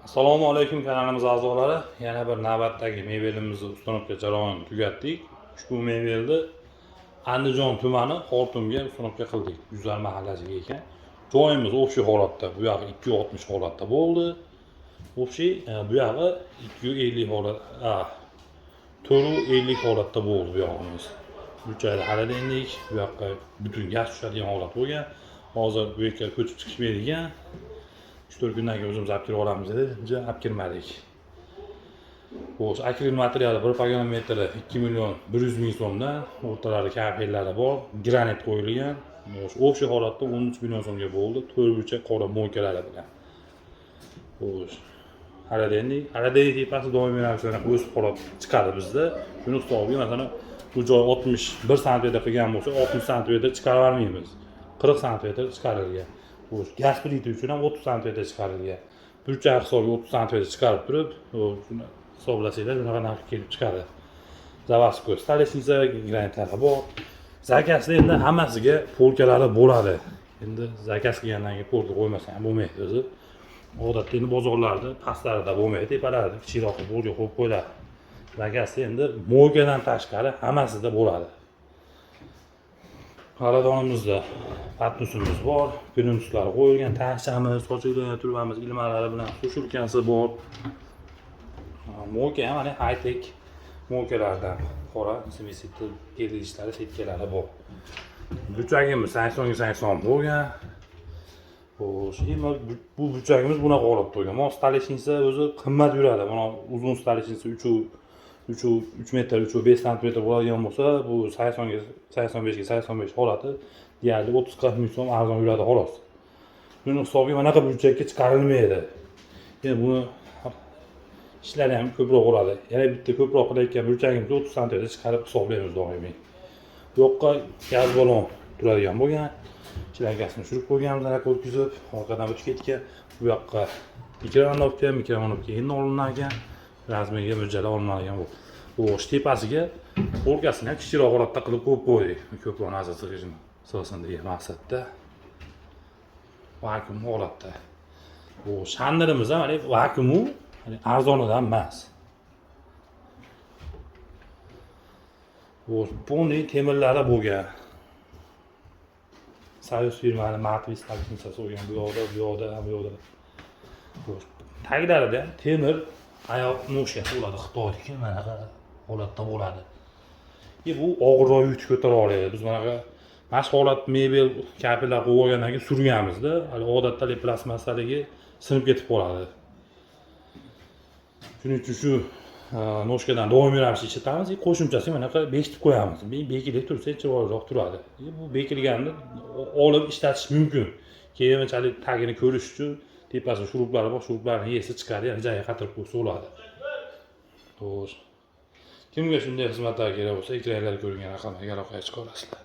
Assalomu alaykum kanalimiz a'zolari. Yana bir navbatdagi mebelimizni uстановка jarayonini tugatdik. Ushbu mebelni Andijon tumani Xortumga uстановка qildik. Guzar mahallasiga ekan. Joyimiz o'sha holatda, bu yog'i 260 holatda bo'ldi. O'sha bu yog'i 250 holat, 450 holatda bo'ldi bu yog'imiz. Burchakda haradendik, bu yoqqa butun gaz tushadigan holat bo'lgan. Hozir bu yerga ko'chib chiqishmaydigan. 3-4 kundan keyin o'zimiz olib kirib olamiz dedi. Olib kirmadik. Xo'sh, akril materiali 1 pagonometri 2 million 100 ming so'mdan, o'rtalarida kapellari bor, granit qo'yilgan. O'sha holatda 13 million so'mga bo'ldi, 4 burchak qora mo'ykalari bilan. Xo'sh, haradendik tepasi doimiy ravishda o'sib qolib chiqadi bizda. Shuni hisobiga masalan bu joy 61 sm qilgan bo'lsa, 60 sm chiqarib olmaymiz. 40 sm chiqarilgan. Xo'sh, gaz plita uchun ham 30 sm chiqarilgan. Burchak hisobiga 30 sm chiqarib turib, shuni hisoblasanglar bunaqa narx kelib chiqadi. Zavodskoy stolesnitsa granitlari bor. Zakasda endi hammasiga polkalari bo'ladi. Endi zakas qilgandan keyin polka qo'ymasa ham bo'lmaydi o'zi. Odatda endi bozorlarda pastlarida bo'lmaydi, tepalarida kichikroq polka qo'yib qo'yiladi. Zakasda endi mo'ykadan tashqari hammasida bo'ladi. Xaridonimizda patnusimiz bor, pinunslari qo'yilgan, tashchamiz, sochilgan turbamiz ilmalari bilan qo'shilgansi bor. Mo'ka ham mana high-tech mo'kalardan qora semisit gelilishlari, setkalari bor. Burchagimiz 80 bo'lgan. Xo'sh, bu burchagimiz bunaqa holatda bo'lgan. Mo stolesnitsa o'zi qimmat yuradi. Mana uzun stolesnitsa 3 metr 5 sm bo'ladigan bo'lsa, bu 85 ga 85 holati deyarli 30-40 ming so'm arzon yuradi xolos. Buni hisobiga mana bu burchakka chiqarilmaydi. Endi buni ishlari ham ko'proq bo'ladi. Yana bitta ko'proq qilayotgan burchagimizni 30 sm chiqarib hisoblaymiz doimiy. Bu yoqqa gaz balon turadigan bo'lgan. Chilangasini tushirib qo'yganmiz, narx o'tkazib, orqadan o'tib ketgan. Bu yoqqa mikrofonovka endi olingan. Razmeriga mo'ljallab olingan bu. O'sh tepasiga polkasini ham kichikroq holatda qilib qo'yib qo'ydik. Ko'proq nazar sig'sin degan maqsadda. Vakuum holatda. Bu shandirimiz ham mana vakuumu arzonidan emas. Bu poni temirlari bo'lgan. Soyuz firmani Matvis stolesnitsasi bo'lgan bu yoqda. Taglarida temir oyoq no'shka bo'ladi, Xitoyniki mana holatda bo'ladi. Bu og'irroq yuk ko'tara oladi. Biz mana shu holat mebel kapellar qo'yib olgandan keyin surganmiz-da. Hali odatda plastmassaligi sinib ketib qoladi. Shuning uchun shu no'shkadan doimiy ravishda ishlatamiz. Qo'shimchasi mana bunaqa bekitib qo'yamiz. Bekilib tursa chiroyliroq turadi. Bu bekilganni olib ishlatish mumkin. Keyinchalik tagini ko'rish uchun tepasida shurublari bor, shurublarni yesa chiqadi, yana joyiga qatirib qo'ysa bo'ladi. Xo'sh. Kimga shunday xizmatlar kerak bo'lsa, ekranlarda ko'ringan raqamlarga aloqaga chiqasizlar.